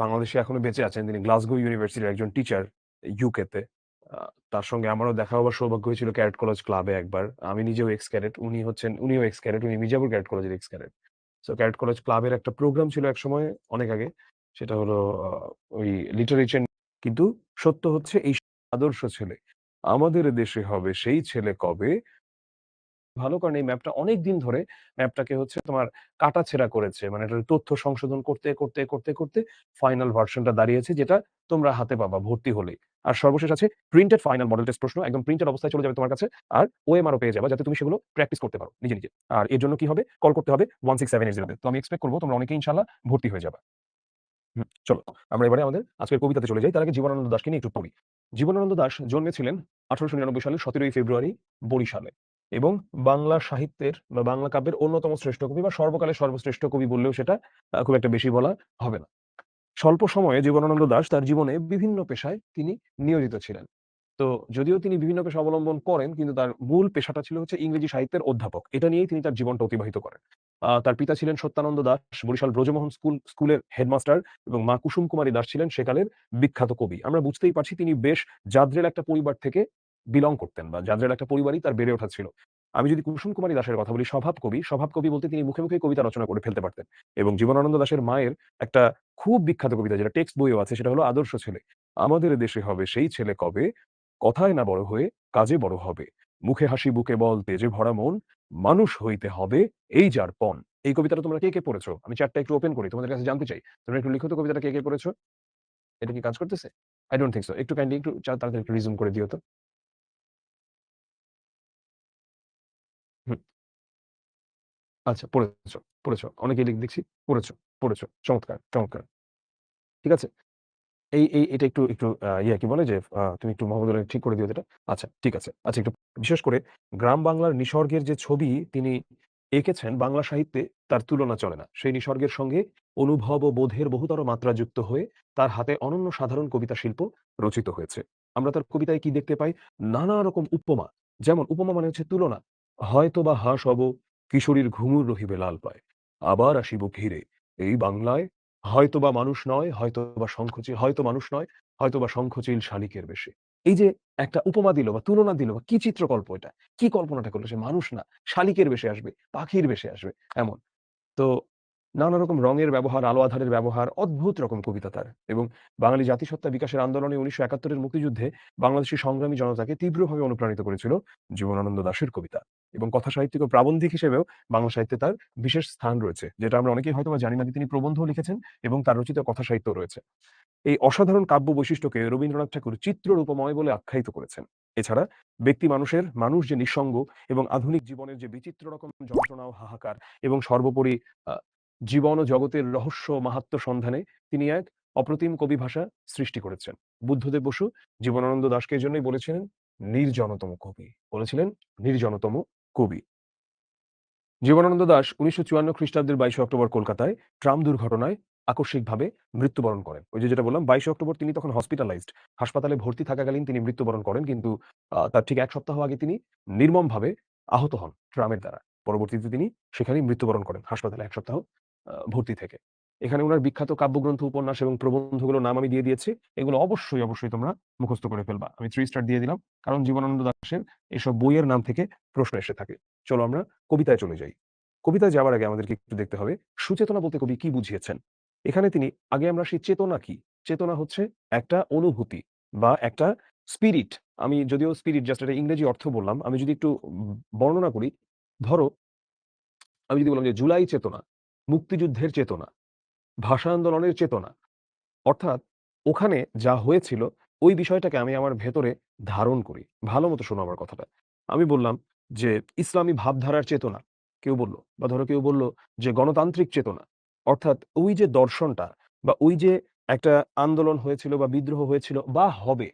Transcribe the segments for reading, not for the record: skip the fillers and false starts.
বাংলাদেশে এখনো বেঁচে আছেন। তিনি গ্লাসগো ইউনিভার্সিটির একজন টিচার ইউকে তে। আ তার সঙ্গে আমারও দেখা হবার সৌভাগ্য হয়েছিল ক্যাডেট কলেজ ক্লাবে একবার। আমি নিজেও এক্স ক্যাডেট। উনিও এক্স ক্যাডেট। উনি মির্জাপুর ক্যাডেট কলেজের x cadet. So cadet college ক্লাবের একটা প্রোগ্রাম ছিল একসময় অনেক আগে। সেটা হলো আ ওই লিটারেচার কিন্তু সত্য হচ্ছে এই আদর্শ ছেলে। আমাদের দেশে হবে সেই ছেলে কবে ভালো কারণ এই ম্যাপটা অনেকদিন ধরে ম্যাপটাকে হচ্ছে তোমার কাটাছেঁড়া করেছে। মানে এটার তথ্য সংশোধন করতে ফাইনাল ভার্শনটা দাঁড়িয়েছে যেটা তোমরা হাতে পাবা ভর্তি হলেই। আর সর্বশেষ আছে প্রিন্টেড ফাইনাল মডেল টেস্ট প্রশ্ন। একদম প্রিন্টেড অবস্থায় চলে যাবে তোমার কাছে। আর ওএমআরও পেয়ে যাবা যাতে তুমি সেগুলো প্র্যাকটিস করতে পারো নিজে। আর এর জন্য কি হবে? কল করতে হবে 16780 তে। তো আমি এক্সপেক্ট করব তোমরা অনেকেই ইনশাআল্লাহ ভর্তি হয়ে যাবা। চলো আমরা এবারে আমাদের আজকের কবিতাতে চলে যাই। তার আগে জীবনানন্দ দাশকে নিয়ে একটু পড়ি। জীবনানন্দ দাশ জন্মেছিলেন ১৮৯৯ সালের ১৭ই ফেব্রুয়ারি বরিশালে এবং বাংলা সাহিত্যের বা বাংলা কাব্যের অন্যতম শ্রেষ্ঠ কবি বা সর্বকালের সর্বশ্রেষ্ঠ কবি বললেও সেটা খুব একটা বেশি বলা হবে না। স্বল্প সময়ে জীবনানন্দ দাশ তার জীবনে বিভিন্ন পেশায় তিনি নিয়োজিত ছিলেন। তো যদিও তিনি বিভিন্ন পেশা অবলম্বন করেন, কিন্তু তার মূল পেশাটা ছিল হচ্ছে ইংরেজি সাহিত্যের অধ্যাপক। এটা নিয়েই তিনি তার জীবনটা অতিবাহিত করেন। তার পিতা ছিলেন সত্যানন্দ দাশ, বরিশাল ব্রজমোহন স্কুলের হেডমাস্টার এবং মা কুসুম কুমারী দাস ছিলেন সেকালের বিখ্যাত কবি। আমরা বুঝতেই পারছি তিনি বেশ জাদ্রেল একটা পরিবার থেকে বিলং করতেন বা জাদ্রেল একটা পরিবারেই তার বেড়ে ওঠা ছিল। আমি যদি কুসুম কুমারী দাশের কথা বলি স্বভাব কবি বলতে তিনি মুখে, মুখেই কবিতা রচনা করে ফেলতে পারতেন। এবং জীবনানন্দ দাশের মায়ের একটা খুব বিখ্যাত কবিতা যেটা টেক্সট বইয়েও আছে সেটা হলো আদর্শ ছেলে। আমাদের দেশে হবে সেই ছেলে কবে কথায় না বড় হয়ে কাজে বড় হবে। মুখে হাসি বুকে বল তেজে ভরা মন, মানুষ হইতে হবে এই যার পণ। এই কবিতাটা তোমরা কে পড়েছো? আমি চ্যাটটা একটু ওপেন করি। তোমাদের কাছে জানতে চাই। তোমরা একটু লিখো তো কবিতাটা কে পড়েছো? এটা কি কাজ করতেছে? I don't think so. একটু কাইন্ডলি একটু তাড়াতাড়ি একটু রিজিউম করে দিও তো। হুম, আচ্ছা পড়েছো। অনেকেই দেখছি পড়েছো। চমৎকার। ঠিক আছে? এটা একটু কি বলে যে তুমি একটু মহোদয় ঠিক করে দিও তো এটা। আচ্ছা ঠিক আছে। আচ্ছা একটু বিশেষ করে গ্রাম বাংলার নিসর্গের যে ছবি তিনি এঁকেছেন বাংলা সাহিত্যে তার তুলনা চলে না। সেই নিসর্গের সঙ্গে অনুভব ও বোধের বহুতর মাত্রা যুক্ত হয়ে তার হাতে অনন্য সাধারণ কবিতা শিল্প রচিত হয়েছে। আমরা তার কবিতায় কি দেখতে পাই? নানা রকম উপমা। যেমন উপমা মানে হচ্ছে তুলনা। হয়তোবা হাঁস হব, কিশোরীর ঘুঙুর রহিবে লাল পায়। আবার আসিব ফিরে এই বাংলায় হয়তোবা মানুষ নয়, হয়তো মানুষ নয়, হয়তোবা শঙ্খচিল শালিকের বেশে। এই যে একটা উপমা দিল বা তুলনা দিল বা কি চিত্রকল্প এটা? কি কল্পনাটা করল? সে মানুষ না, শালিকের বেশে আসবে, পাখির বেশে আসবে এমন। তো নানা রকম রঙের ব্যবহার, আলো আঁধারের ব্যবহার, অদ্ভুত রকম কবিতা তার। এবং বাঙালি জাতিসত্তা বিকাশের আন্দোলনে ১৯৭১ এর মুক্তিযুদ্ধে বাংলাদেশী সংগ্রামী জনতাকে তীব্রভাবে অনুপ্রাণিত করেছিল জীবনানন্দ দাশের কবিতা। এবং কথা সাহিত্যিক ও প্রাবন্ধিক হিসেবেও বাংলা সাহিত্যে তার বিশেষ স্থান রয়েছে। যেটা আমরা অনেকেই হয়তোবা জানি না যে তিনি প্রবন্ধও লিখেছেন এবং তার রচিত কথা সাহিত্যও রয়েছে। এই অসাধারণ কাব্য বৈশিষ্ট্যকে রবীন্দ্রনাথ ঠাকুর চিত্ররূপময় বলে আখ্যায়িত করেছেন। এছাড়া মানুষ যে নিঃসঙ্গ এবং আধুনিক জীবনের যে বিচিত্র রকম যন্ত্রণা ও হাহাকার এবং সর্বোপরি আ জীবন ও জগতের রহস্য মাহাত্ম্য সন্ধানে তিনি এক অপ্রতিম কবি ভাষা সৃষ্টি করেছেন। বুদ্ধদেব বসু জীবনানন্দ দাশকে এজন্যই বলেছিলেন নির্জনতম কবি। বলেছিলেন নির্জনতম কবি। জীবনানন্দ দাশ ১৯৫৪ খ্রিস্টাব্দের ২২শে অক্টোবর কলকাতায় ট্রাম দুর্ঘটনায় আকস্মিকভাবে মৃত্যুবরণ করেন। ওই যে যেটা বললাম ২২শে অক্টোবর তিনি তখন হসপিটালাইজড। হাসপাতালে ভর্তি থাকাকালীন তিনি মৃত্যুবরণ করেন। কিন্তু তার ঠিক ১ সপ্তাহ আগে তিনি নির্মমভাবে আহত হন ট্রামের দ্বারা। পরবর্তীতে তিনি সেখানেই মৃত্যুবরণ করেন হাসপাতালে ১ সপ্তাহ ভর্তি থেকে। এখানে উনার বিখ্যাত কাব্যগ্রন্থ, উপন্যাস এবং প্রবন্ধগুলোর নাম আমি দিয়ে দিয়েছি। এগুলো অবশ্যই তোমরা মুখস্থ করে ফেলবা। আমি 3 স্টার দিয়ে দিলাম। কারণ জীবনানন্দ দাশের এসব বইয়ের নাম থেকে প্রশ্ন এসে থাকে। চলো আমরা কবিতায় চলে যাই। কবিতায় যাওয়ার আগে আমাদেরকে একটু দেখতে হবে সুচেতনা বলতে কবি কি বুঝিয়েছেন। এখানে তিনি আগে আমরা সেই চেতনা কি? চেতনা হচ্ছে একটা অনুভূতি বা একটা স্পিরিট। আমি যদিও স্পিরিট জাস্ট একটা ইংরেজি অর্থ বললাম। আমি যদি একটু বর্ণনা করি, ধরো আমি যদি বললাম যে জুলাই চেতনা, মুক্তিযুদ্ধের চেতনা, ভাষা আন্দোলনের চেতনা। অর্থাৎ ওখানে যা হয়েছিল ওই বিষয়টাকে আমি আমার ভেতরে ধারণ করি। ভালোমতো শোনো আমার কথাটা। আমি বললাম যে ইসলামী ভাবধারার চেতনা। কেউ বলল যে গণতান্ত্রিক চেতনা। অর্থাৎ ওই যে দর্শনটা বা ওই যে একটা আন্দোলন হয়েছিল বা বিদ্রোহ হয়েছিল বা হবে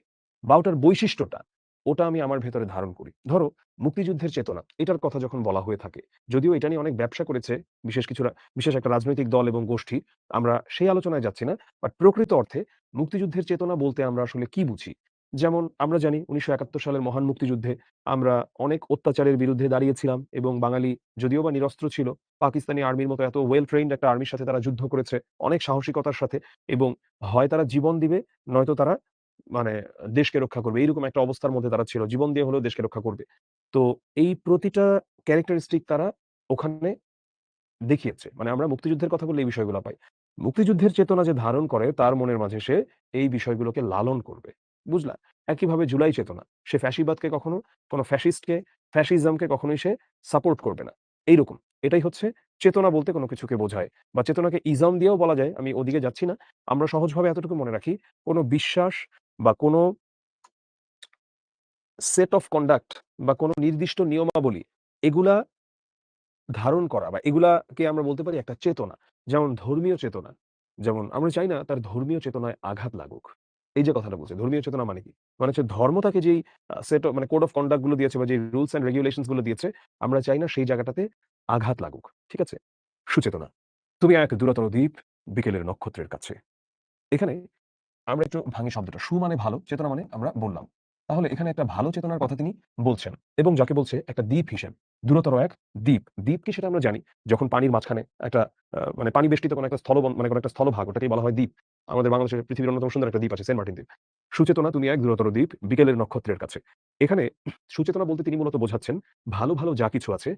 বা ওটার বৈশিষ্ট্যটা ওটা আমি আমার ভেতরে ধারণ করি। ধরো মুক্তিযুদ্ধের চেতনা এটার কথা যখন বলা হয়ে থাকে, যদিও এটা নিয়ে অনেক ব্যবসা করেছে বিশেষ একটা রাজনৈতিক দল এবং গোষ্ঠী। আমরা সেই আলোচনায় যাচ্ছি না। বাট প্রকৃত অর্থে মুক্তিযুদ্ধের চেতনা বলতে আমরা আসলে কি বুঝি? যেমন আমরা জানি ১৯৭১ সালের মহান মুক্তিযুদ্ধে আমরা অনেক অত্যাচারের বিরুদ্ধে দাঁড়িয়েছিলাম এবং বাঙালি যদিও বা নিরস্ত্র ছিল, পাকিস্তানি আর্মির মতো এত ওয়েল ট্রেইনড একটা আর্মির সাথে তারা যুদ্ধ করেছে অনেক সাহসিকতার সাথে এবং হয় তারা জীবন দিবে নয়তো তারা মানে দেশকে রক্ষা করবে। এইরকম একটা অবস্থার মধ্যে তারা ছিল। জীবন দিয়ে হলেও দেশকে রক্ষা করবে। তো এই প্রতিটা ক্যারেক্টারিস্টিক তারা ওখানে দেখিয়েছে। মানে আমরা মুক্তিযুদ্ধের কথা বললে এই বিষয়গুলা পাই। মুক্তিযুদ্ধের চেতনা যে ধারণ করে তার মনের মাঝে সে এই বিষয়গুলোকে লালন করবে। বুঝলা? একইভাবে জুলাই চেতনা। সে ফ্যাসিবাদকে কখনো কোন ফ্যাসিস্টকে, ফ্যাসিজমকে কখনোই সে সাপোর্ট করবে না। এইরকম। এটাই হচ্ছে চেতনা বলতে কোন কিছুকে বোঝায়। বা চেতনাকে ইজম দিয়েও বলা যায়। আমি ওদিকে যাচ্ছি না। আমরা সহজভাবে এতটুকু মনে রাখি, কোন বিশ্বাস বা কোন সেট অফ কনডাক্ট বা কোন নির্দিষ্ট নিয়মাবলী এগুলা ধারণ করা বা এগুলাকে আমরা বলতে পারি একটা চেতনা। যেমন ধর্মীয় চেতনা। যেমন আমরা চাই না তার ধর্মীয় চেতনায় আঘাত লাগুক। এই যে কথাটা বলছি, ধর্মীয় চেতনা মানে কি? মানে হচ্ছে ধর্ম তাকে যেই সেট মানে কোড অফ কনডাক্ট গুলো দিয়েছে বা যে রুলস অ্যান্ড রেগুলেশনস গুলো দিয়েছে, আমরা চাই না সেই জায়গাটাতে আঘাত লাগুক। ঠিক আছে? সুচেতনা। তুমি এক দূরতর দ্বীপ বিকেলের নক্ষত্রের কাছে। এখানে আমরা একটু ভাঙি শব্দটা। মানে ভালো, চেতনা মানে আমরা বললাম। তাহলে এখানে একটা ভালো চেতনার কথা তিনি বলছেন এবং যাকে বলছে একটা দ্বীপ হিসেব। দূরতর এক দ্বীপ। দ্বীপ কি সেটা আমরা জানি। যখন পানির মাঝখানে একটা মানে পানি বেষ্টিত কোনো একটা মানে কোনো একটা স্থলভাগ ওটাকেই বলা হয় দ্বীপ। আমাদের বাংলাদেশের পৃথিবীর অন্যতম সুন্দর একটা দ্বীপ আছে সেন্ট মার্টিন দ্বীপ। সুচেতনা তুমি এক দূরতর দ্বীপ বিকেলের নক্ষত্রের কাছে। এখানে সুচেতনা বলতে তিনি মূলত বোঝাচ্ছেন ভালো, ভালো যা কিছু আছে,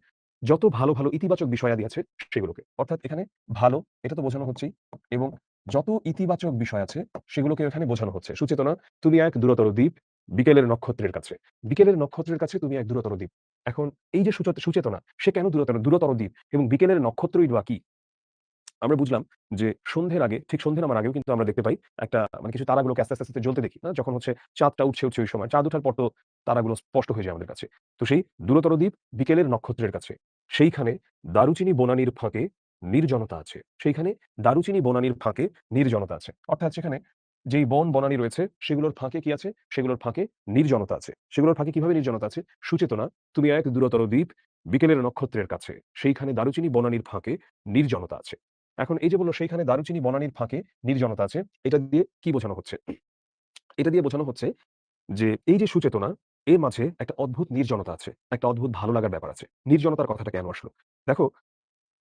যত ভালো, ভালো ইতিবাচক বিষয়াদি আছে সেগুলোকে। অর্থাৎ এখানে ভালো এটা তো বোঝানো হচ্ছেই এবং যত ইতিবাচক বিষয় আছে সেগুলোকে এখানে বোঝানো হচ্ছে। সুচেতনা, তুমি এক দূরতর দ্বীপ, বিকেলের নক্ষত্রের কাছে। বিকেলের নক্ষত্রের কাছে তুমি এক দূরতর দ্বীপ। এখন এই যে সুচেতনা, সে কেন দূরতর দ্বীপ এবং বিকেলের নক্ষত্রই বা কি? আমরা বুঝলাম যে সন্ধ্যের আগে, ঠিক সন্ধ্যে নামার আগেও কিন্তু আমরা দেখতে পাই একটা মানে কিছু তারাগুলোকে আস্তে, আস্তে জ্বলতে দেখি। না? যখন হচ্ছে চাঁদটা উঠছে ওই সময়। চাঁদ উঠার পর তো তারাগুলো স্পষ্ট হয়ে যায় আমাদের কাছে। তো সেই দূরতর দ্বীপ বিকেলের নক্ষত্রের কাছে। সেইখানে দারুচিনি বনানীর ফাঁকে নির্জনতা আছে। সেইখানে দারুচিনি বনানীর ফাঁকে নির্জনতা আছে। অর্থাৎ সেখানে যেই বন বনানী রয়েছে সেগুলোর ফাঁকে কি আছে? সেগুলোর ফাঁকে নির্জনতা আছে। সেগুলোর ফাঁকে কিভাবে নির্জনতা আছে? সুচেতনা, তুমি এক দূরতর দ্বীপ বিকেলের নক্ষত্রের কাছে। সেইখানে দারুচিনি বনানীর ফাঁকে নির্জনতা আছে। এখন এই যে বলল সেইখানে দারুচিনি বনানীর ফাঁকে নির্জনতা আছে। এটা দিয়ে কি বোঝানো হচ্ছে? এটা দিয়ে বোঝানো হচ্ছে যে এই যে সুচেতনা, এর মাঝে একটা অদ্ভুত নির্জনতা আছে। একটা অদ্ভুত ভালো লাগার ব্যাপার আছে। নির্জনতার কথাটা কেন আসলো? দেখো,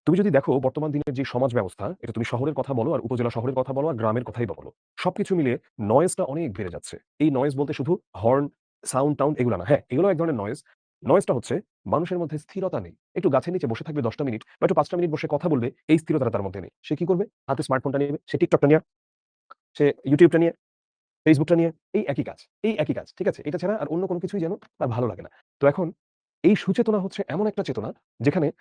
তুমি যদি দেখো বর্তমান দিনের যে সমাজ ব্যবস্থা, এটা তুমি শহরের কথা বলো আর উপজেলা শহরের কথা বলো আর গ্রামের কথাই বলো। সবকিছু মিলিয়ে নয়েজটা অনেক বেড়ে যাচ্ছে। এই নয়েজ বলতে শুধু হর্ন, সাউন্ড-টাউন্ড এগুলা না। হ্যাঁ, এগুলো এক ধরনের নয়েজ। নয়েজটা হচ্ছে মানুষের মধ্যে স্থিরতা নেই। একটু গাছের নিচে বসে থাকবে ১০ টা মিনিট বা একটু ৫ টা মিনিট বসে কথা বলবে, এই স্থিরতাটা তার মধ্যে নেই। সে কি করবে? হাতে স্মার্টফোনটা নিয়ে সে TikTok টা নিয়ে, সে YouTube টা নিয়ে, Facebook টা নিয়ে এই একই কাজ, এই একই কাজ। ঠিক আছে? এটা ছাড়া আর অন্য কোন কিছুই যেন তার ভালো লাগে না। তো এখন এই সুচেতনা হচ্ছে এমন একটা চেতনা যেখানে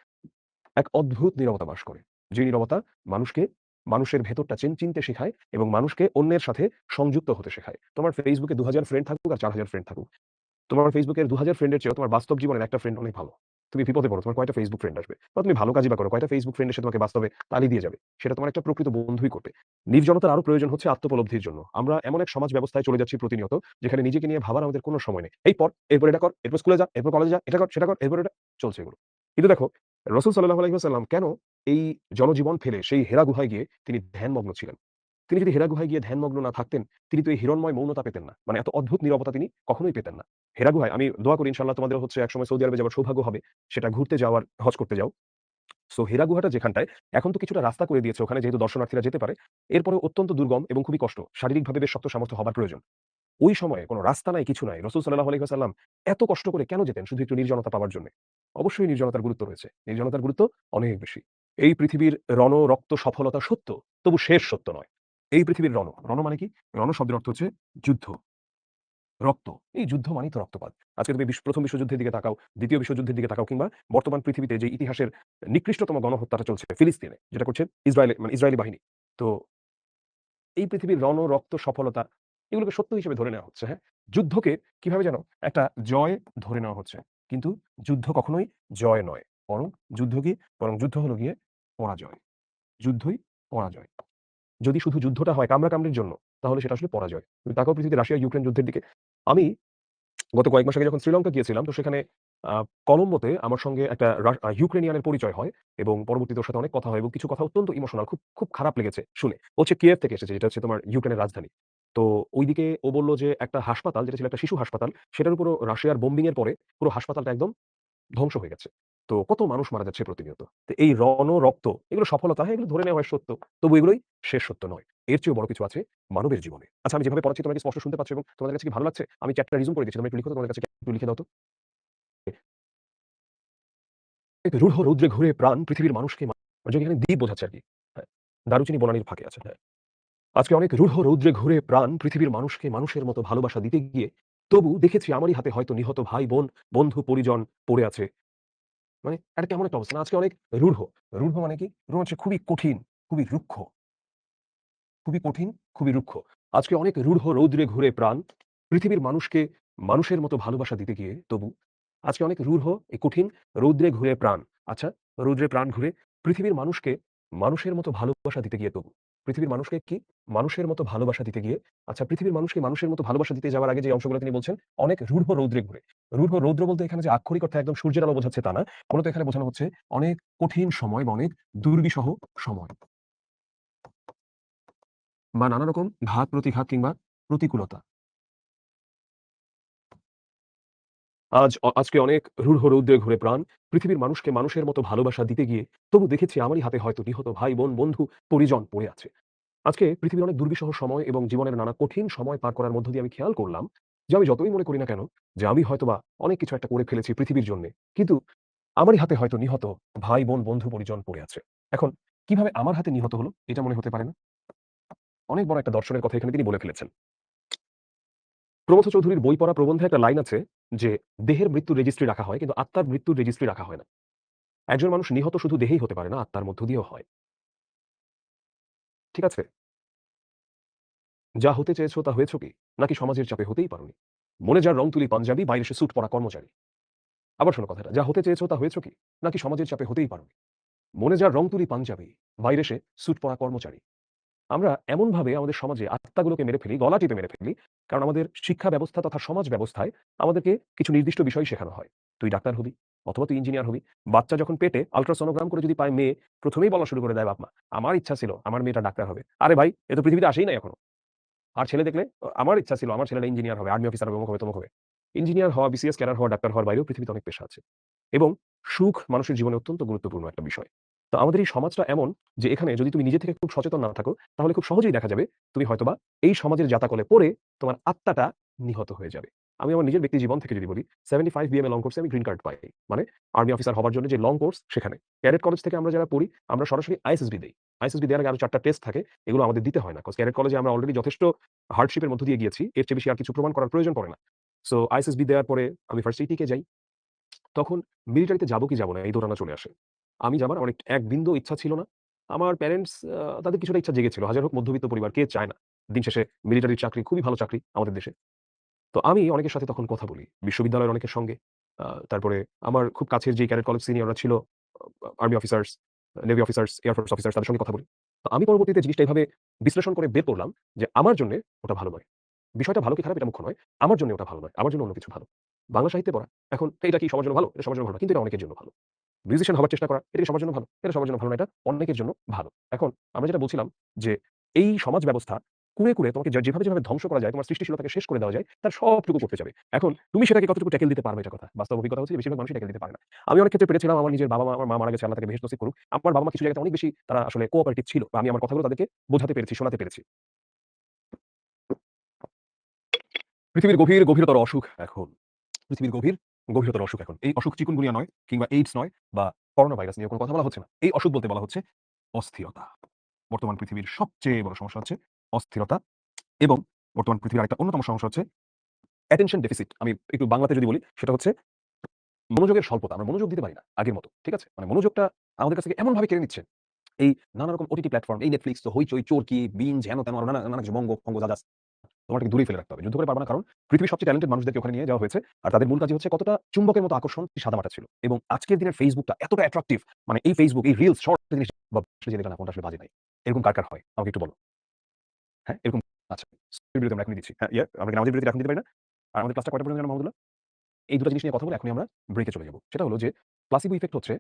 এক অদ্ভুত নীরবতা বাস করে। যে নীরবতা মানুষকে মানুষের ভেতরটা চিনতে শেখায় এবং মানুষকে অন্যের সাথে সংযুক্ত হতে শেখায়। তোমার Facebook এ ২০০০ ফ্রেন্ড থাকুক আর ৪০০০ ফ্রেন্ড থাকুক। তোমার Facebook এর ২০০০ ফ্রেন্ডের চেয়েও তোমার বাস্তব জীবনের একটা ফ্রেন্ড অনেক ভালো। তুমি বিপদে পড়ো, তোমার কয়টা Facebook ফ্রেন্ড আসবে? বা তুমি ভালো কাজই বা করো, কয়টা Facebook ফ্রেন্ড এসে তোমাকে বাস্তবে তালি দিয়ে যাবে? সেটা তোমার একটা প্রকৃত বন্ধুই করবে। নির্জনতার আরো প্রয়োজন হচ্ছে আত্মোপলব্ধির জন্য। আমরা এমন এক সমাজ ব্যবস্থায় চলে যাচ্ছি প্রতিনিয়ত, যেখানে নিজেকে নিয়ে ভাবার আমাদের কোন সময় নেই। এই পড়, এরপর এটা কর, এরপর স্কুলে যা, এরপর কলেজে যা, এটা কর, সেটা কর, এরপর এটা চলছে এগুলো। কিন্তু দেখো, রাসূল সাল্লাল্লাহু আলাইহি ওয়াসাল্লাম কেন এই জনজীবন ফেলে সেই হেরা গুহায় গিয়ে তিনি ধ্যানমগ্ন ছিলেন? তিনি যদি হেরা গুহায় গিয়ে ধ্যানমগ্ন না থাকতেন, তিনি তো এই হিরণ্ময় মৌনতা পেতেন না। মানে এত অদ্ভুত নীরবতা তিনি কখনোই পেতেন না। হেরা গুহায় আমি দোয়া করি ইনশাআল্লাহ তোমাদের হচ্ছে একসময় সৌদি আরবে যাবার সৌভাগ্য হবে। সেটা ঘুরতে যাওয়ার, হজ করতে যাও। সো হেরা গুহাটা যেখানটায় এখন তো কিছুটা রাস্তা করে দিয়েছে ওখানে যেহেতু দর্শনার্থীরা যেতে পারে। এরপরেও অত্যন্ত দুর্গম এবং খুবই কষ্ট। শারীরিকভাবে বেশ শক্ত সামর্থ্য হবার প্রয়োজন। ওই সময়ে কোন রাস্তা নাই, কিছু নাই। রাসূল সাল্লাল্লাহু আলাইহি ওয়াসাল্লাম এত কষ্ট করে কেন যেতেন? শুধু একটু নির্জনতা পাওয়ার জন্যে। অবশ্যই নির্জনতার গুরুত্ব রয়েছে। নির্জনতার গুরুত্ব অনেক বেশি। এই পৃথিবীর রক্ত সফলতা সত্য, তবু শেষ সত্য নয়। এই পৃথিবীর রণ মানে কি? রণ শব্দের অর্থ হচ্ছে যুদ্ধ, রক্ত। এই যুদ্ধ মানেই তো রক্তপাত। আজকে তুমি ১ম বিশ্বযুদ্ধের দিকে তাকাও, ২য় বিশ্বযুদ্ধের দিকে তাকাও কিংবা বর্তমান পৃথিবীতে যে ইতিহাসের নিকৃষ্টতম গণহত্যাটা চলছে ফিলিস্তিনে, যেটা করছে ইসরায়েলি বাহিনী। তো এই পৃথিবীর রক্ত, সফলতা এগুলোকে সত্য হিসেবে ধরে নেওয়া হচ্ছে, হ্যাঁ? যুদ্ধকে কিভাবে যেন একটা জয় ধরে নেওয়া হচ্ছে। কিন্তু যুদ্ধ কখনোই জয় নয়। বরং যুদ্ধ কি? বরং যুদ্ধ হলো গিয়ে পরাজয়। যুদ্ধই পরাজয়। যদি শুধু যুদ্ধটা হয় কামড়াকামড়ির জন্য, তাহলে সেটা আসলে পরাজয়। তুমি তাকাও পৃথিবীতে রাশিয়া-ইউক্রেন যুদ্ধের দিকে। আমি গত কয়েক মাস আগে যখন শ্রীলঙ্কা গিয়েছিলাম, তো সেখানে আ কলম্বোতে আমার সঙ্গে একটা ইউক্রেনিয়ানের পরিচয় হয় এবং পরবর্তীতে ওর সাথে অনেক কথা হয় এবং কিছু কথা অত্যন্ত ইমোশনাল খুব খারাপ লেগেছে শুনে। ও হচ্ছে কিয়েভ থেকে এসেছে, যেটা হচ্ছে তোমার ইউক্রেনের রাজধানী। তো ঐদিকে ও বলল যে একটা হাসপাতাল যেটা ছিল একটা শিশু হাসপাতাল, সেটার উপরও রাশিয়ার বোম্বিং এর পরে পুরো হাসপাতালটা একদম ধ্বংস হয়ে গেছে। তো কত মানুষ মারা যাচ্ছে প্রতিনিয়ত। তো এই রক্ত এগুলো সফলতা, হ্যাঁ, এগুলো ধরে নেওয়া হয় সত্য। তবু এগুলোই শেষ সত্য নয়। এর চেয়েও বড় কিছু আছে মানবের জীবনে। আচ্ছা, আমি যেভাবে পড়াচ্ছি তোমরা কি স্পষ্ট শুনতে পাচ্ছ এবং তোমাদের কাছে কি ভালো লাগছে? আমি চ্যাটটা রিজুম করে দিচ্ছি। তোমরা একটু লিখো তো, তোমাদের কাছে একটু লিখে দাও তো। এক রূঢ় রৌদ্রে ঘুরে প্রাণ পৃথিবীর মানুষকে যে এখানে দ্বীপ বোঝাচ্ছে আরকি। হ্যাঁ। দারুচিনি বনানীর ফাঁকে আছে। হ্যাঁ। আজকে অনেক রূঢ় রৌদ্রে ঘুরে প্রাণ পৃথিবীর মানুষকে মানুষের মতো ভালোবাসা দিতে গিয়ে তবু দেখেছি আমারই হাতে হয়তো নিহত ভাই বোন, বন্ধু পরিজন পড়ে আছে। মানে এটা কেমন একটা অবস্থা না? আজকে অনেক রূঢ়। রূঢ় মানে কি? রূঢ় হচ্ছে খুবই কঠিন, খুবই রুক্ষ, খুবই কঠিন, খুবই রুক্ষ। আজকে অনেক রূঢ় রৌদ্রে ঘুরে প্রাণ পৃথিবীর মানুষকে মানুষের মতো ভালোবাসা দিতে গিয়ে তবু আজকে অনেক রূঢ় এই কঠিন রৌদ্রে ঘুরে প্রাণ। আচ্ছা, রৌদ্রে প্রাণ ঘুরে পৃথিবীর মানুষকে মানুষের মতো ভালোবাসা দিতে গিয়ে তবু পৃথিবীর মানুষকে কি মানুষের মতো ভালোবাসা দিতে গিয়ে আচ্ছা, পৃথিবীর মানুষকে মানুষের মতো ভালোবাসা দিতে যাওয়ার আগে যে অংশগুলো তিনি বলছেন অনেক রূঢ় রৌদ্রে ঘুরে। রূঢ় রৌদ্র বলতে এখানে যে আক্ষরিক অর্থে একদম সূর্যের আলো বোঝাচ্ছে তা না। মূলত এখানে বোঝানো হচ্ছে অনেক কঠিন সময় বা অনেক দুর্বিষহ সময়। বা নানা রকম ঘাত-প্রতিঘাত কিংবা প্রতিকূলতা। আজকে অনেক রূঢ় রৌদ্রে ঘুরে প্রাণ, পৃথিবীর মানুষকে মানুষের মতো ভালোবাসা দিতে গিয়ে তবু দেখেছি আমারই হাতে হয়তো নিহত ভাই-বোন, বন্ধু, পরিজন পড়ে আছে। আজকে পৃথিবীর অনেক দুর্বিষহ সময় এবং জীবনের নানা কঠিন সময় পার করার মধ্য দিয়ে আমি খেয়াল করলাম যে আমি যতই মনে করি না কেন যে আমি হয়তোবা অনেক কিছু একটা করে ফেলেছি পৃথিবীর জন্যে। কিন্তু আমারই হাতে হয়তো নিহত ভাই-বোন, বন্ধু, পরিজন পড়ে আছে। এখন কিভাবে আমার হাতে নিহত হলো এটা মনে হতে পারে না? অনেক বড় একটা দর্শনের কথা এখানে তিনি বলে ফেলেছেন। প্রমথ চৌধুরীর বই পড়া প্রবন্ধে একটা লাইন আছে যে, "দেহের মৃত্যুর রেজিস্ট্রি রাখা হয় কিন্তু আত্মার মৃত্যুর রেজিস্ট্রি রাখা হয় না।" একজন মানুষ নিহত শুধু দেহেই হতে পারে না, আত্মার মধ্য দিয়েও হয়। ঠিক আছে? যা হতে চেয়েছ তা হয়েছ কি? নাকি সমাজের চাপে হতেই পারোনি? মনে যার রং তুলি পাঞ্জাবি, বাইরে সে স্যুট পরা কর্মচারী। আবার শোনো কথাটা, যা হতে চেয়েছ তা হয়েছ কি? নাকি সমাজের চাপে হতেই পারোনি? মনে যার রং তুলি পাঞ্জাবি, বাইরে সে স্যুট পরা কর্মচারী। আমরা এমনভাবে আমাদের সমাজে আত্মাগুলোকে মেরে ফেলি, গলা টিপে মেরে ফেলি। কারণ আমাদের শিক্ষা ব্যবস্থা তথা সমাজ ব্যবস্থায় আমাদেরকে কিছু নির্দিষ্ট বিষয় শেখানো হয়। তুই ডাক্তার হবি, অথবা তুই ইঞ্জিনিয়ার হবি। বাচ্চা যখন পেটে আল্ট্রাসনোগ্রাম করে যদি পায় মেয়ে, ১ম এই বলা শুরু করে দেয় বাপ-মা, "আমার ইচ্ছা ছিল আমার মেয়েটা ডাক্তার হবে।" আরে ভাই, এ তো পৃথিবীতে আসেই নাই এখনো। আর ছেলে দেখলে, "আমার ইচ্ছা ছিল আমার ছেলেটা ইঞ্জিনিয়ার হবে, আর্মি অফিসার হবে, অমুক হবে, তমুক হবে।" ইঞ্জিনিয়ার হওয়া, বিসিএস ক্যাডার হওয়া, ডাক্তার হওয়ার বাইরেও পৃথিবীতে অনেক পেশা আছে। এবং সুখ মানুষের জীবনে অত্যন্ত গুরুত্বপূর্ণ একটা বিষয়। তো আমাদের এই সমাজটা এমন যে এখানে যদি তুমি নিজে থেকে খুব সচেতন না থাকো, তাহলে খুব সহজেই দেখা যাবে তুমি হয়তোবা এই সমাজের জাতাকলে পড়ে তোমার আত্মাটা নিহত হয়ে যাবে। আমি আমার নিজের ব্যক্তি জীবন থেকে যদি বলি, 75 বিএমএ লং কোর্সে আমি গ্রিন কার্ড পাই। মানে আর্মি অফিসার হবার জন্য যে লং কোর্স সেখানে। ক্যাডেট কলেজ থেকে আমরা যারা পড়ি, আমরা সরাসরি আইএসএসবি দেই। আইএসএসবি দেওয়ার আগে আরো ৪ টা টেস্ট থাকে। এগুলো আমাদের দিতে হয় না। কজ ক্যাডেট কলেজে আমরা অলরেডি যথেষ্ট হার্ডশিপ এর মধ্য দিয়ে গিয়েছি। এর চেয়ে বেশি আর কিছু প্রমাণ করার প্রয়োজন পড়ে না। সো আইএসএসবি দেওয়ার পরে আমি ফার্স্ট এইটিকে যাই। তখন মিলিটারিতে যাবো কি যাবো না এই দোটানা চলে আসে। আমি যাবার আমার এক বিন্দুও ইচ্ছা ছিল না। আমার প্যারেন্টস তাদের কিছুটা ইচ্ছা জেগেছিল। হাজার হোক মধ্যবিত্ত পরিবার, কে চায় না? দিন শেষে মিলিটারির চাকরি খুবই ভালো চাকরি আমাদের দেশে। তো আমি অনেকের সাথে তখন কথা বলি। বিশ্ববিদ্যালয়ের অনেকের সঙ্গে। তারপরে আমার খুব কাছের যে ক্যাডেট কলেজ সিনিয়ররা ছিল, army officers, navy officers, air force officers তাদের সঙ্গে কথা বলি। তো আমি পরবর্তীতে জিনিসটা এভাবে বিশ্লেষণ করে বের করলাম যে আমার জন্যে ওটা ভালো নয়। বিষয়টা ভালো কি খারাপ এটা মুখ্য নয়। আমার জন্য ওটা ভালো নয়। আমার জন্য অন্য কিছু ভালো। বাংলা সাহিত্যে পড়া। এখন এটা কি সবার জন্য ভালো? এটা সবার জন্য ভালো না। কিন্তু এটা অনেকের জন্য ভালো। মিউজিশিয়ান হবার চেষ্টা করা, এটা কি সবার জন্য ভালো? এটা সবার জন্য ভালো না, এটা অনেকের জন্য ভালো। এখন আমরা যেটা বলছিলাম যে, এই সমাজ ব্যবস্থা কুরে তোমাকে যেভাবে ধ্বংস করা যায়, তোমার সৃষ্টিশীলতাকে শেষ করে দেওয়া যায়, তার সবটুকু করতে যাবে। এখন তুমি সেটাকে কতটুকু ট্যাকেল দিতে পারবে এটা কথা। বাস্তব অভিজ্ঞতা হচ্ছে যে বেশিরভাগ মানুষই ট্যাকেল দিতে পারে না। আমি অনেক ক্ষেত্রে পেরেছিলাম। আমার নিজের বাবা-মা, আমার মা মারা গেছে, আল্লাহ তাকে বেহেশত নসিব করুক। আমার বাবা-মা কিছু জায়গাতে অনেক বেশি তারা আসলে কোঅপারেটিভ ছিল। বা আমি আমার কথাগুলো তাদেরকে বোঝাতে পেরেছি, শোনাতে পেরেছি। পৃথিবীর গভীরতর অসুখ এখন। পৃথিবীর গভীরতর অসুখ এখন। এই অসুখ চিকুনগুনিয়া নয় কিংবা এইডস নয় বা করোনা ভাইরাস নিয়ে কোন কথা বলা হচ্ছে না। এই অসুখ বলতে বলা হচ্ছে অস্থিরতা। বর্তমান পৃথিবীর সবচেয়ে বড় সমস্যা হচ্ছে অস্থিরতা এবং বর্তমান পৃথিবীর আরেকটা অন্যতম সমস্যা হচ্ছে অ্যাটেনশন ডেফিসিট। আমি একটু বাংলাতে যদি বলি সেটা হচ্ছে মনোযোগের স্বল্পতা। আমরা মনোযোগ দিতে পারি না আগের মতো। ঠিক আছে? মানে মনোযোগটা আমাদের কাছ থেকে এমনভাবে কেড়ে নিচ্ছে। এই নানা রকম ওটিটি প্ল্যাটফর্ম, এই Netflix, তো হইচই, চরকি, বিঞ্জ, হেন-তেন আরো নানা কিছু বঙ্গ, যা আছে তোমাকে দূরেই ফেলে রাখতে হবে। যুদ্ধ করে পারবা না, কারণ পৃথিবীর সবচেয়ে ট্যালেন্টেড মানুষদেরকে ওখানে নিয়ে যাওয়া হয়েছে। আর তাদের মূল কাজই হচ্ছে কতটা চুম্বকের মতো আকর্ষণ সাদামাটা ছিল। এবং আজকের দিনের ফেসবুকটা এতটা অ্যাট্রাকটিভ, মানে এই ফেসবুক, এই রিলস, শর্টস জিনিস বা আসলে জেনে না কোনটা আসলে বাজে নাই। এরকম কার হয়? আমাকে একটু বলো। হ্যাঁ? এরকম আচ্ছা। বিরতি আমরা এখনই দিচ্ছি। হ্যাঁ, আমরা কি নামাজের বিরতি এখন দিতে পারি না? আর আমাদের ক্লাসটা কয়টা পর্যন্ত যেন মাহমুদুল্লাহ? এই ২ টা জিনিস নিয়ে কথা বলে এখনই আমরা ব্রেকে চলে যাব। সেটা হলো যে প্লাসিবো ইফেক্ট হচ্ছে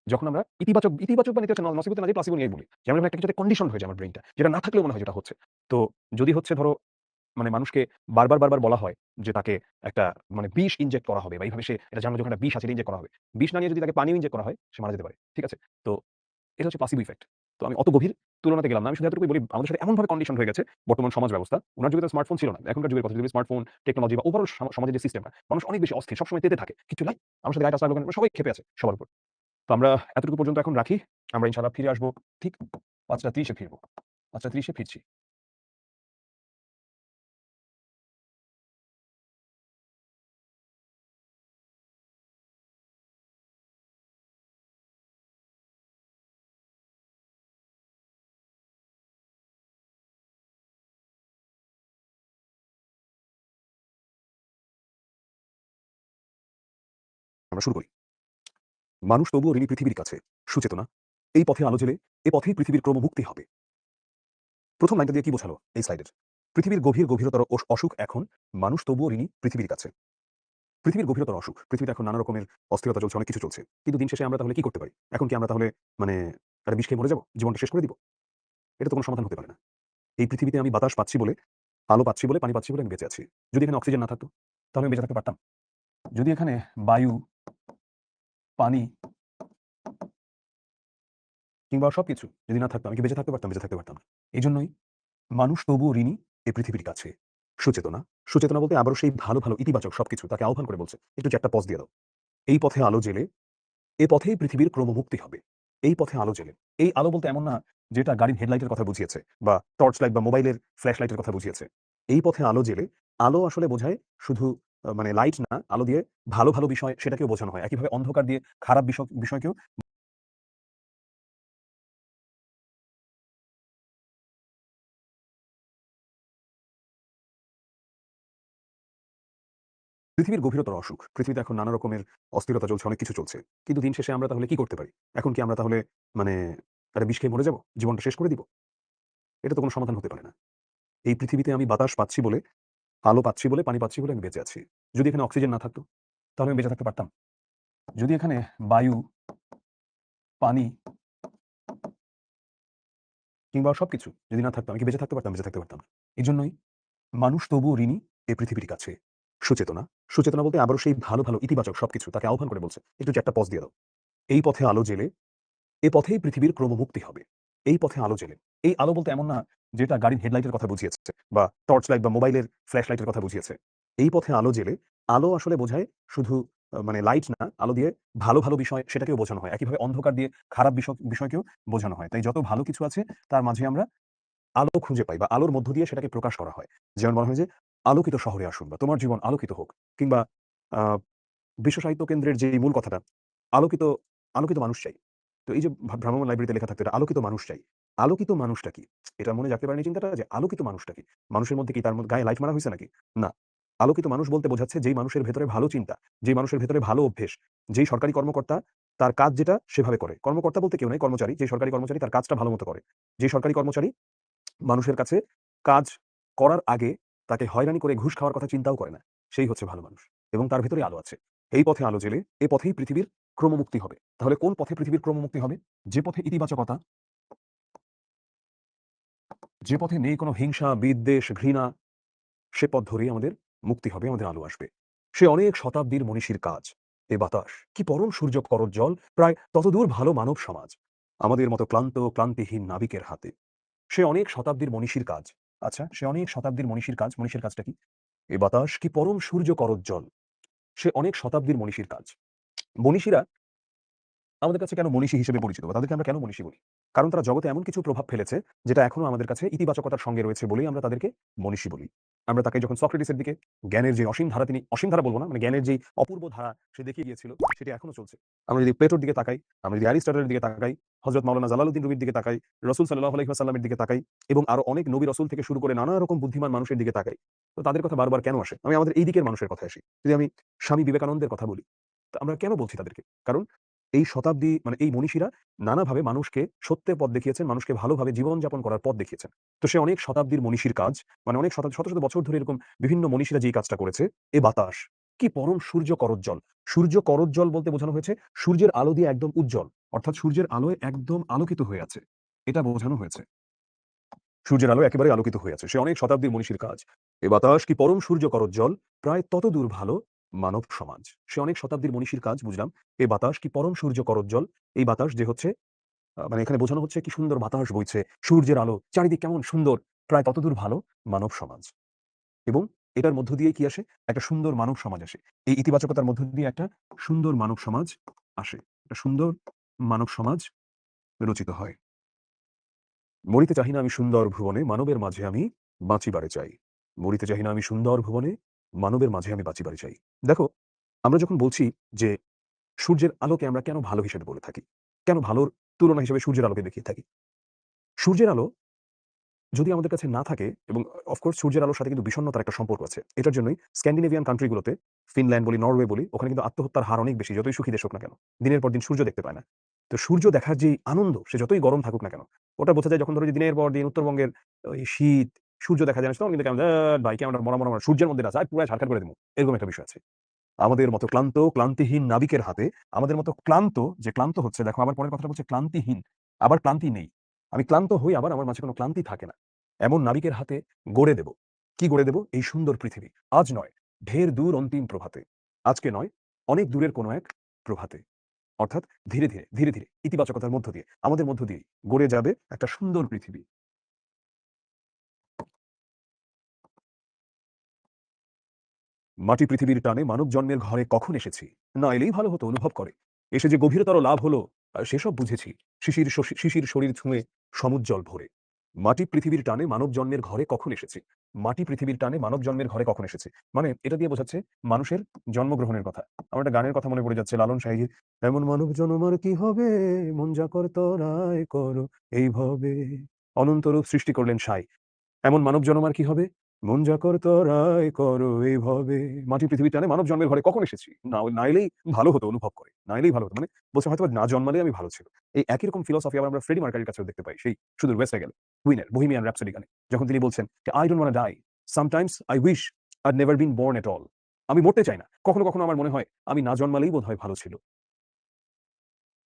যখন আমরা ইতিবাচক বা নেতিবাচক নসিবতে না যে প্লাসিবো নিয়েই বলি। যেমন একটা কিছুতে কন্ডিশনড হয়ে যায় আমার ব্রেইনটা। যেটা না থাকলেও মনে হয় যেটা হচ্ছে। তো যদি হচ্ছে ধরো মানে মানুষকে বারবার বলা হয় যে তাকে একটা মানে বিষ ইনজেক্ট করা হবে বা এইভাবে সে এটা জানলো যে ওখানে একটা বিষ আছে এটা ইনজেক্ট করা হবে। বিষ না নিয়ে যদি তাকে পানিও ইনজেক্ট করা হয়, সে মারা যেতে পারে। ঠিক আছে? তো এটা হচ্ছে প্লাসিবো ইফেক্ট। তো আমি অত গভীর তুলনাতে গেলাম না। আমি শুধু এতটুকুই বলি আমাদের সাথে এমনভাবে কন্ডিশন হয়ে গেছে বর্তমান সমাজ ব্যবস্থা। উনার যুগে তো স্মার্টফোন ছিল না। এখনকার যুগের কথা যদি স্মার্টফোন, টেকনোলজি বা ওভারঅল সমাজের যে সিস্টেমটা, মানুষ অনেক বেশি অস্থির। সবসময় তেতে থাকে। কিচ্ছু নাই। আমার সাথে গায়ে টাচ লাগলো কেন? সবাই ক্ষেপে আছে সবার উপর। তো আমরা এতটুকু পর্যন্ত এখন রাখি। আমরা ইনশাআল্লাহ ফিরে আসবো ঠিক ৫টা ৩০ এ ফিরবো। ৫টা ৩০ এ ফিরছি। আমরা শুরু করি। মানুষ তবুও ঋণী পৃথিবীর কাছে। সুচেতনা। এই পথে আলো জ্বেলে, এ পথেই পৃথিবীর ক্রমমুক্তি হবে। ১ম লাইনটা দিয়ে কি বোঝালো এই স্লাইডের? পৃথিবীর গভীরতর অসুখ এখন মানুষ তবুও ঋণী পৃথিবীর কাছে। পৃথিবীর গভীরতর অসুখ। পৃথিবীতে এখন নানা রকমের অস্থিরতা চলছে, অনেক কিছু চলছে। কিন্তু দিন শেষে আমরা তাহলে কি করতে পারি? এখন কি আমরা তাহলে মানে একটা বিষ খেয়ে মরে যাবো? জীবনটা শেষ করে দিব? এটা তো কোনো সমাধান হতে পারে না। এই পৃথিবীতে আমি বাতাস পাচ্ছি বলে, আলো পাচ্ছি বলে, পানি পাচ্ছি বলে আমি বেঁচে আছি। যদি এখানে অক্সিজেন না থাকতো, তাহলে আমি বেঁচে থাকতে পারতাম? যদি এখানে বায়ু, পানি কিংবা সবকিছু যদি না থাকতো, আমি কি বেঁচে থাকতে পারতাম? বেঁচে থাকতে পারতাম না। এজন্যই মানুষ তবুও ঋণী এ পৃথিবীর কাছে। সুচেতনা। সুচেতনা বলতে আবারও সেই ভালো ইতিবাচক সবকিছু তাকে আহ্বান করে বলছে, "একটু ৪ টা পজ দিয়ে দাও। এই পথে আলো জ্বেলে, এ পথেই পৃথিবীর ক্রমমুক্তি হবে।" এই পথে আলো জ্বেলে। এই আলো বলতে এমন না যেটা গাড়ির হেডলাইটের কথা বুঝিয়েছে বা টর্চ লাইট বা মোবাইলের ফ্ল্যাশ লাইটের কথা বুঝিয়েছে। এই পথে আলো জ্বেলে, আলো আসলে বোঝায় শুধু মানে লাইট না, আলো দিয়ে ভালো বিষয় সেটাকেও বোঝানো হয়। একইভাবে অন্ধকার দিয়ে খারাপ বিষয়কেও পৃথিবীর গভীরতর অসুখ। পৃথিবীতে এখন নানা রকমের অস্থিরতা চলছে, অনেক কিছু চলছে। কিন্তু দিন শেষে আমরা তাহলে কি করতে পারি? এখন কি আমরা তাহলে মানে একটা বিষ খেয়ে মরে যাবো? জীবনটা শেষ করে দিব? এটা তো কোনো সমাধান হতে পারে না। এই পৃথিবীতে আমি বাতাস পাচ্ছি বলে, আলো পাচ্ছি বলে, পানি পাচ্ছি বলে আমি বেঁচে আছি। যদি এখানে অক্সিজেন না থাকতো, তাহলে আমি বেঁচে থাকতে পারতাম? যদি এখানে বায়ু, পানি কিংবা সবকিছু যদি না থাকতো, আমি কি বেঁচে থাকতে পারতাম? বেঁচে থাকতে পারতাম না। এজন্যই মানুষ তবুও ঋণী এ পৃথিবীর কাছে। সুচেতনা। সুচেতনা বলতে আবারও সেই ভালো ইতিবাচক সবকিছু তাকে আহ্বান করে বলছে, "একটু ৪ টা পজ দিয়ে দাও। এই পথে আলো জ্বেলে, এ পথেই পৃথিবীর ক্রমমুক্তি হবে।" এই পথে আলো জ্বেলে। এই আলো বলতে এমন না যেটা গাড়ির হেডলাইটের কথা বুঝিয়েছে বা টর্চ লাইট বা মোবাইলের ফ্ল্যাশ লাইটের কথা বুঝিয়েছে। এই পথে আলো জ্বেলে, আলো আসলে বোঝায় শুধু মানে লাইট না, আলো দিয়ে ভালো বিষয় সেটাকেও বোঝানো হয়। একইভাবে অন্ধকার দিয়ে খারাপ বিষয়কেও বোঝানো হয়। তাই যত ভালো কিছু আছে তার মাঝে আমরা আলো খুঁজে পাই বা আলোর মধ্য দিয়ে সেটাকে প্রকাশ করা হয়। যেমন বলা হয় যে, "আলোকিত শহরে আসুন" বা "তোমার জীবন আলোকিত হোক" কিংবা আ বিশ্ব সাহিত্য কেন্দ্রের যে মূল কথাটা, আলোকিত আলোকিত মানুষ চাই। তো এই যে ভ্রাম্যমাণ লাইব্রেরিতে লেখা থাকতো এটা আলোকিত মানুষ চাই। আলোকিত মানুষটা কি? এটা মনে জাগতে পারেনি চিন্তাটা যে আলোকিত মানুষটা কি? মানুষের মধ্যে কি তার গায়ে লাইট মারা হইছে নাকি? না। আলোকিত মানুষ বলতে বোঝাচ্ছে যেই মানুষের ভেতরে ভালো চিন্তা, যেই মানুষের ভেতরে ভালো অভ্যেস, যেই সরকারি কর্মকর্তা তার কাজ যেটা সেভাবে করে। কর্মকর্তা বলতে কেউ নাই, কর্মচারী। যেই সরকারি কর্মচারী তার কাজটা ভালোমতো করে। যেই সরকারি কর্মচারী মানুষের কাছে কাজ করার আগে তাকে হয়রানি করে ঘুষ খাওয়ার কথা চিন্তাও করে না। সেই হচ্ছে ভালো মানুষ। এবং তার ভেতরে আলো আছে। এই পথে আলো জ্বেলে, এ পথেই পৃথিবীর ক্রমমুক্তি হবে। তাহলে কোন পথে পৃথিবীর ক্রমমুক্তি হবে? যে পথে ইতিবাচকতা, যে পথে নেই কোনো হিংসা, বিদ্বেষ, ঘৃণা, সে পথ ধরেই আমাদের মুক্তি হবে, আমাদের আলো আসবে। সে অনেক শতাব্দীর মনীষীর কাজ। এ বাতাস, কি পরম সূর্য করজ্জ্বল, প্রায় ততদূর ভালো মানব সমাজ। আমাদের মতো ক্লান্তিহীন নাবিকের হাতে। সে অনেক শতাব্দীর মনীষীর কাজ। আচ্ছা, সে অনেক শতাব্দীর মনীষীর কাজ। মনীষীর কাজটা কি? এ বাতাস কি পরম সূর্য করজ্জ্বল। সে অনেক শতাব্দীর মনীষীর কাজ। মনীষীরা আমাদের কাছে কেন মনীষী হিসেবে পরিচিত বা তাদেরকে আমরা কেন মনীষী বলি? কারণ তারা জগতে এমন কিছু প্রভাব ফেলেছে যেটা এখনো আমাদের কাছে ইতিবাচকতার সঙ্গে রয়েছে বলেই আমরা তাদেরকে মনীষী বলি। আমরা তাকাই যখন সক্রেটিসের দিকে, জ্ঞানের যে অসীম ধারা তিনি অসীম ধারা বলব না, মানে জ্ঞানের যেই অপূর্ব ধারা সে দেখিয়ে গিয়েছিল সেটি এখনো চলছে। আমরা যদি প্লেটোর দিকে তাকাই, আমরা যদি অ্যারিস্টটলের দিকে তাকাই, হযরত মাওলানা জালালউদ্দিন রুমির দিকে তাকাই, রাসূল সাল্লাল্লাহু আলাইহি ওয়াসাল্লামের দিকে তাকাই এবং আরো অনেক নবী রাসূল থেকে শুরু করে নানা রকম বুদ্ধিমান মানুষের দিকে তাকাই। তো তাদের কথা বারবার কেন আসে? আমি আমাদের এই দিকের মানুষের কথায় আসি। যদি আমি স্বামী বিবেকানন্দের কথা বলি, তো আমরা কেন বলছি তাদেরকে? কারণ এই শতাব্দী মানে এই মনীষীরা নানাভাবে মানুষকে সত্যের পথ দেখিয়েছেন, মানুষকে ভালোভাবে জীবনযাপন করার পথ দেখিয়েছেন। তো সে অনেক শতাব্দীর মনীষীর কাজ, মানে অনেক শত বছর ধরে এরকম বিভিন্ন মনীষীরা যেই কাজটা করেছে, এ বাতাস, কি পরম সূর্য করজ্জ্বল। সূর্য করজ্জ্বল বলতে বোঝানো হয়েছে সূর্যের আলো দিয়ে একদম উজ্জ্বল। অর্থাৎ সূর্যের আলোয় একদম আলোকিত হয়ে আছে। এটা বোঝানো হয়েছে। সূর্যের আলো একেবারে আলোকিত হয়ে আছে। সে অনেক শতাব্দীর মনীষীর কাজ। এ বাতাস কি পরম সূর্য করজ্জ্বল, প্রায় ততদূর ভালো মানব সমাজ। সে অনেক শতাব্দীর মনীষীর কাজ বুঝলাম। এ বাতাস কি পরম সূর্য করজ্জ্বল। এই বাতাস যে হচ্ছে মানে এখানে বোঝানো হচ্ছে কি সুন্দর বাতাস বইছে, সূর্যের আলো, চারিদিক কেমন সুন্দর, প্রায় ততদূর ভালো মানব সমাজ। এবং এটার মধ্য দিয়েই কি আসে? একটা সুন্দর মানব সমাজ আসে। এই ইতিবাচকতার মধ্য দিয়ে একটা সুন্দর মানব সমাজ আসে। একটা সুন্দর মানব সমাজ রচিত হয়। মরিতে চাহি না আমি সুন্দর ভুবনে, মানবের মাঝে আমি বাঁচিবারে চাই। মরিতে চাহি না আমি সুন্দর ভুবনে, মানবের মাঝে আমি বাঁচিবারে চাই। দেখো, আমরা যখন বলছি যে সূর্যের আলোকে আমরা কেন ভালো হিসেবে বলে থাকি? কেন ভালোর তুলনা হিসেবে সূর্যের আলোকে দেখিয়ে থাকি? সূর্যের আলো যদি আমাদের কাছে না থাকে এবং অফকোর্স সূর্যের আলোর সাথে কিন্তু বিষণ্ণতার একটা সম্পর্ক আছে। এটার জন্যই স্ক্যান্ডিনেভিয়ান কান্ট্রি গুলোতে ফিনল্যান্ড বলি, নরওয়ে বলি, ওখানে কিন্তু আত্মহত্যার হার অনেক বেশি যতই সুখী দেশ হোক না কেন। দিনের পর দিন সূর্য দেখতে পায় না। তো সূর্য দেখার যেই আনন্দ সে যতই গরম থাকুক না কেন, ওটা বোঝা যায় যখন ধরো যে দিনের পর দিন উত্তরবঙ্গের ওই শীত, সূর্য দেখা যায় না তখন কিন্তু কেমন ভাই কেমন একটা মরা সূর্যের মধ্যে আছে পুরাই ঝাড়খাড় করে দিবো। এরকম একটা বিষয় আছে। আমাদের মতো ক্লান্তিহীন নাবিকের হাতে, আমাদের মতো ক্লান্ত হচ্ছে দেখো আবার পরের কথাটা বলছে ক্লান্তিহীন, আবার ক্লান্তি নেই। আমি ক্লান্ত হই আবার আমার মাঝে কোনো ক্লান্তি থাকে না। এমন নাবিকের হাতে গড়ে দেব। কি গড়ে দেব? এই সুন্দর পৃথিবী। আজ নয়, ঢের দূর অন্তিম প্রভাতে। আজকে নয়, অনেক দূরের কোনো এক প্রভাতে। অর্থাৎ ধীরে ধীরে ইতিবাচকতার মধ্য দিয়ে, আমাদের মধ্য দিয়েই গড়ে যাবে একটা সুন্দর পৃথিবী। মাটি পৃথিবীর টানে মানব জন্মের ঘরে কখন এসেছি, না এলেই ভালো হতো অনুভব করে। এসে যে গভীরতর লাভ হলো সেসব বুঝেছি। শিশির শরীর ছুঁয়ে সমুজ্জ্বল ভরে। মাটি পৃথিবীর টানে মানব জন্মের ঘরে কখন এসেছি। মাটি পৃথিবীর টানে মানব জন্মের ঘরে কখন এসেছি, মানে এটা দিয়ে বোঝাচ্ছে মানুষের জন্মগ্রহণের কথা। আমার একটা গানের কথা মনে পড়ে যাচ্ছে লালন সাহেবের, এমন মানব জন্ম আর কি হবে, মন যা কর তরাই করো এইভাবে। অনন্তরূপ সৃষ্টি করলেন সাই। এমন মানব জন্ম আর কি হবে? মন যা কর তরাই করো এইভাবে। মাটি পৃথিবীর টানে মানব জন্মের ঘরে কখন এসেছি? না এলেই ভালো হতো অনুভব করে। না এলেই ভালো হতো। মানে বলছে হয়তোবা না জন্মালেই আমি ভালো ছিল। এই একই রকম ফিলোসফি আবার আমরা ফ্রেডি মার্কারির কাছেও দেখতে পাই। সেই সুদূর ওয়েস্টে গেলে। কুইনের 'বহেমিয়ান র‍্যাপসোডি' গানে। যখন তিনি বলছেন যে, "I don't wanna die. Sometimes I wish I'd never been born at all." আমি মরতে চাই না। কখনো আমার মনে হয় আমি না জন্মালেই বোধহয় ভালো ছিল।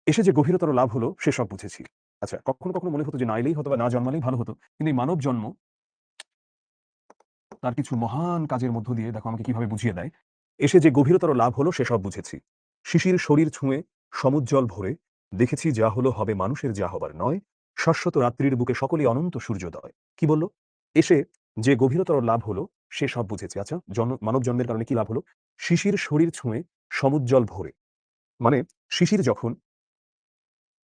এসে যে গভীরতর লাভ হলো সেসব বুঝেছি। আচ্ছা কখনো মনে হতো যে না এলেই হয়তোবা না জন্মালেই ভালো হতো। কিন্তু এই মানব জন্ম তার কিছু মহান কাজের মধ্য দিয়ে দেখো আমাকে কিভাবে বুঝিয়ে দেয়। এসে যে গভীরতর লাভ হলো সেসব বুঝেছি। শিশির শরীর ছুঁয়ে সমুজ্জ্বল ভরে দেখেছি যা হলো হবে মানুষের যা হবার নয়। শাশ্বত রাত্রির বুকে সকলই অনন্ত সূর্যোদয়। কি বলল? এসে যে গভীরতর লাভ হলো সেসব বুঝেছি। আচ্ছা মানব জন্মের কারণে কি লাভ হলো? শিশির শরীর ছুঁয়ে সমুজ্জ্বল ভরে। মানে শিশির যখন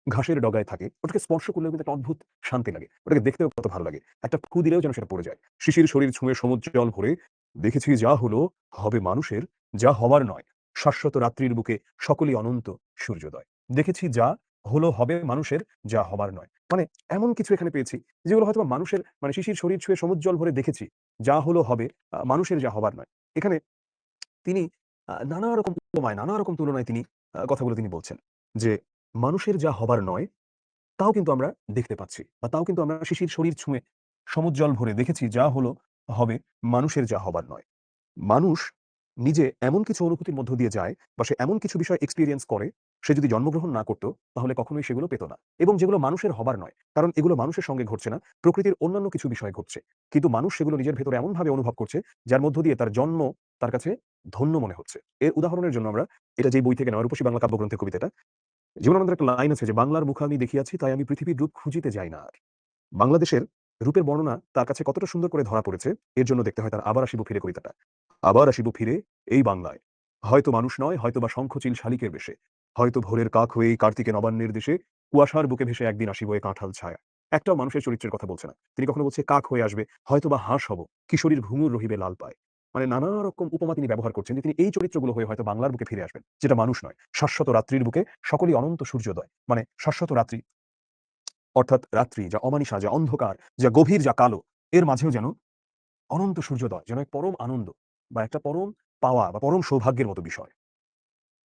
ঘাসের ডগায় থাকে, ওটাকে স্পর্শ করলেও কিন্তু একটা অদ্ভুত শান্তি লাগে। ওটাকে দেখতেও কত ভালো লাগে। একটা ফু দিলেও যেন সেটা পড়ে যায়। শিশির শরীর ছুঁয়ে সমুজ্জ্বল ভরে দেখেছি যা হলো হবে মানুষের, যা হবার নয়। শাশ্বত রাত্রির বুকে সকলই অনন্ত সূর্যোদয়। দেখেছি যা হলো হবে মানুষের, যা হবার নয়। মানে এমন কিছু এখানে পেয়েছি যেগুলো হয়তোবা মানুষের মানে শিশির শরীর ছুঁয়ে সমুজ্জ্বল ভরে দেখেছি যা হলো হবে মানুষের যা হবার নয়। এখানে তিনি নানা রকম উপমায়, নানা রকম তুলনায় তিনি কথাগুলো তিনি বলছেন। যে মানুষের যা হবার নয় তাও কিন্তু আমরা দেখতে পাচ্ছি বা তাও কিন্তু আমরা শিশির শরীর ছুঁয়ে সমুজ্জ্বল ভরে দেখেছি যা হলো হবে মানুষের যা হবার নয়। মানুষ নিজে এমন কিছু অনুভূতির মধ্য দিয়ে যায় বা সে এমন কিছু বিষয় এক্সপেরিয়েন্স করে, সে যদি জন্মগ্রহণ না করত তাহলে কখনোই সেগুলো পেত না। এবং যেগুলো মানুষের হবার নয়, কারণ এগুলো মানুষের সঙ্গে ঘটছে না, প্রকৃতির অন্যান্য কিছু বিষয় ঘটছে। কিন্তু মানুষ সেগুলো নিজের ভেতরে এমনভাবে অনুভব করছে যার মধ্য দিয়ে তার জন্ম তার কাছে ধন্য মনে হচ্ছে। এর উদাহরণের জন্য আমরা এটা যেই বই থেকে নেওয়া রূপসী বাংলা কাব্যগ্রন্থের কবিতাটা, জীবনানন্দের একটা লাইন আছে যে, "বাংলার মুখ আমি দেখিয়াছি তাই আমি পৃথিবীর রূপ খুঁজিতে যাই না আর।" বাংলাদেশের রূপের বর্ণনা তার কাছে কতটা সুন্দর করে ধরা পড়েছে, এর জন্য দেখতে হয় তার 'আবার আসিব ফিরে' কবিতাটা। আবার আসিব ফিরে এই বাংলায়। হয়তো মানুষ নয়, হয়তোবা শঙ্খচিল শালিকের বেশে। হয়তো ভোরের কাক হয়ে এই কার্তিকে নবান্নের দেশে, কুয়াশার বুকে ভেসে একদিন আসিব এ কাঁঠাল ছায়া। একটাও মানুষের চরিত্রের কথা বলছে না। তিনি কখনো বলছে কাক হয়ে আসবে, হয়তোবা হাঁস হব, কিশোরীর ঘুঙুর রহিবে লাল পায়। মানে নানা রকম উপমা তিনি ব্যবহার করছেন যে তিনি এই চরিত্রগুলো হয়ে হয়তো বাংলার বুকে ফিরে আসবেন। যেটা মানুষ নয়। শাশ্বত রাত্রির বুকে সকলই অনন্ত সূর্যোদয়। মানে শাশ্বত রাত্রি অর্থাৎ রাত্রি যা অমানিশা, যা অন্ধকার, যা গভীর, যা কালো, এর মাঝেও যেন অনন্ত সূর্যোদয়, যেন এক পরম আনন্দ বা একটা পরম পাওয়া বা পরম সৌভাগ্যের মতো বিষয়।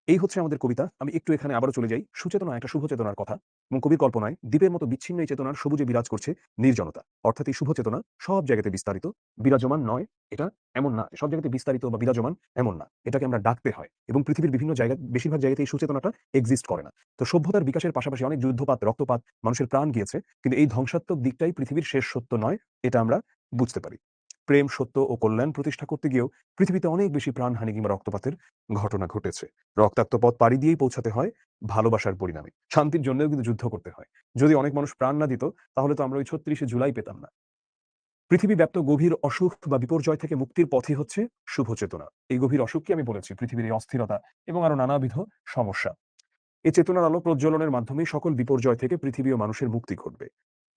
এই হচ্ছে আমাদের কবিতা। আমি একটু এখানে আবারও চলে যাই। সুচেতনা একটা শুভ চেতনার কথা এবং কবির কল্পনায় দ্বীপের মতো বিচ্ছিন্ন এই চেতনার সবুজে বিরাজ করছে নির্জনতা। অর্থাৎ এই শুভ চেতনা সব জায়গাতে বিস্তারিত, বিরাজমান নয়। এটা এমন না। সব জায়গাতে বিস্তারিত বা বিরাজমান এমন না। এটাকে আমরা ডাকতে হয় এবং পৃথিবীর বিভিন্ন জায়গায় বেশিরভাগ জায়গাতে এই সুচেতনাটা এক্সিস্ট করে না। তো সভ্যতার বিকাশের পাশাপাশি অনেক যুদ্ধপাত, রক্তপাত, মানুষের প্রাণ গিয়েছে। কিন্তু এই ধ্বংসাত্মক দিকটাই পৃথিবীর শেষ সত্য নয়। এটা আমরা বুঝতে পারি। প্রেম, সত্য ও কল্যাণ প্রতিষ্ঠা করতে গিয়েও পৃথিবীতে অনেক বেশি প্রাণহানি কিংবা রক্তপাতের ঘটনা ঘটেছে। রক্তাক্ত পথ পাড়ি দিয়েই পৌঁছাতে হয় ভালোবাসার পরিণামে। শান্তির জন্যও কিন্তু যুদ্ধ করতে হয়। যদি অনেক মানুষ প্রাণ না দিত, তাহলে তো আমরা ওই ৩৬শে জুলাই পেতাম না। পৃথিবীব্যাপ্ত গভীর অসুখ বা বিপর্যয় থেকে মুক্তির পথই হচ্ছে শুভ চেতনা। এই গভীর অসুখকে আমি বলেছি পৃথিবীর এই অস্থিরতা এবং আরো নানাবিধ সমস্যা। এই চেতনার আলো প্রজ্বলনের মাধ্যমেই সকল বিপর্যয় থেকে পৃথিবী ও মানুষের মুক্তি ঘটবে।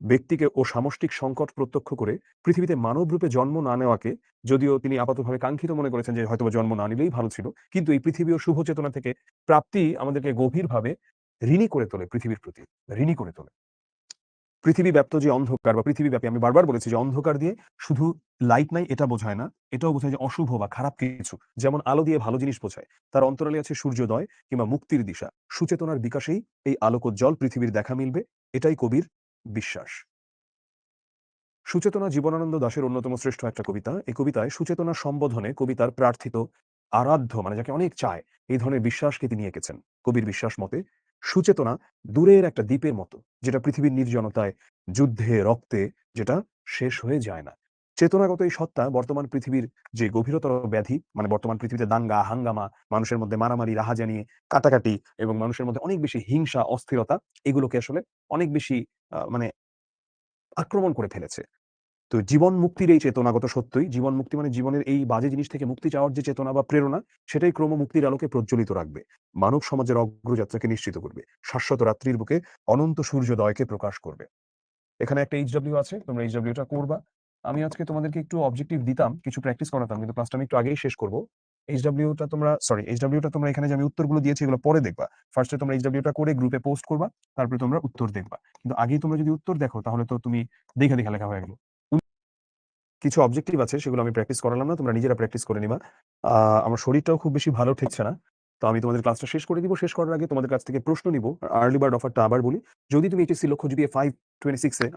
ব্যক্তিকে ও সামষ্টিক সংকট প্রত্যক্ষ করে পৃথিবীতে মানব রূপে জন্ম না নেওয়াকে, যদিও তিনি আপাতভাবে কাঙ্ক্ষিত মনে করেছেন যে হয়তোবা জন্ম না নিলেই ভালো ছিল, কিন্তু এই পৃথিবী ও শুভ চেতনা থেকে প্রাপ্তি আমাদেরকে গভীরভাবে ঋণী করে তোলে পৃথিবীর প্রতি, ঋণী করে তোলে। পৃথিবীব্যাপ্ত যে অন্ধকার বা পৃথিবীব্যাপী, আমি বারবার বলেছি যে অন্ধকার দিয়ে শুধু লাইট নাই এটা বোঝায় না, এটাও বোঝায় যে অশুভ বা খারাপ কিছু। যেমন আলো দিয়ে ভালো জিনিস বোঝায়, তার অন্তরালে আছে সূর্যোদয় কিংবা মুক্তির দিশা। সুচেতনার বিকাশেই এই আলোকোজ্জ্বল পৃথিবীর দেখা মিলবে, এটাই কবির বিশ্বাস। সুচেতনা জীবনানন্দ দাশের অন্যতম শ্রেষ্ঠ একটা কবিতা। এই কবিতায় সুচেতনা সম্বোধনে কবিতার প্রার্থিত আরাধ্য, মানে যাকে অনেক চায়, এই ধরনের বিশ্বাসকে তিনি এঁকেছেন। কবির বিশ্বাস মতে সুচেতনা দূরের একটা দ্বীপের মতো, যেটা পৃথিবীর নির্জনতায়, যুদ্ধে, রক্তে যেটা শেষ হয়ে যায় না। চেতনাগত এই সত্তা বর্তমান পৃথিবীর যে গভীরতর ব্যাধি, মানে বর্তমান পৃথিবীতে দাঙ্গা, হাঙ্গামা, মানুষের মধ্যে মারামারি, রাহাজানি, কাটাকাটি এবং মানুষের মধ্যে অনেক বেশি হিংসা, অস্থিরতা, এগুলোকে আসলে অনেক বেশি মানে আক্রমণ করে ফেলেছে। তো জীবন মুক্তির এই চেতনাগত সত্যই, জীবন মুক্তি মানে জীবনের এই বাজে জিনিস থেকে মুক্তি চাওয়ার যে চেতনা বা প্রেরণা, সেটাই ক্রম মুক্তির আলোকে প্রজ্বলিত রাখবে। মানব সমাজের অগ্রযাত্রাকে নিশ্চিত করবে। শাশ্বত রাত্রির বুকে অনন্ত সূর্যোদয়কে প্রকাশ করবে। এখানে একটা এইচডব্লিউ আছে, তোমরা এইচডব্লিউটা করবা। আমি আজকে তোমাদেরকে একটু অবজেক্টিভ দিতাম, কিছু প্র্যাকটিস করাতাম, কিন্তু ক্লাসটা আমি একটু আগেই শেষ করব। এইচডব্লিউটা তোমরা এখানে যে আমি উত্তরগুলো দিয়েছি এগুলো পরে দেখবা। ফার্স্টে তোমরা এইচডব্লিউটা করে গ্রুপে পোস্ট করবা, তারপরে তোমরা উত্তর দেখবা। কিন্তু আগেই তোমরা যদি উত্তর দেখো তাহলে তো তুমি দেখা দেখা লেখা হয়ে গেল। কিছু অবজেক্টিভ আছে সেগুলো আমি প্র্যাকটিস করালাম না, তোমরা নিজেরা প্র্যাকটিস করে নিবা। আমার শরীরটাও খুব বেশি ভালো ঠেকছে না। তো আমি তোমাদের ক্লাসটা শেষ করে দিব। শেষ করার আগে তোমাদের কাছ থেকে প্রশ্ন নিব। আর্লি বার্ড অফারটা আবার বলি। যদি তুমি এইচএসসি লক্ষ্য জিপিএ 526 এ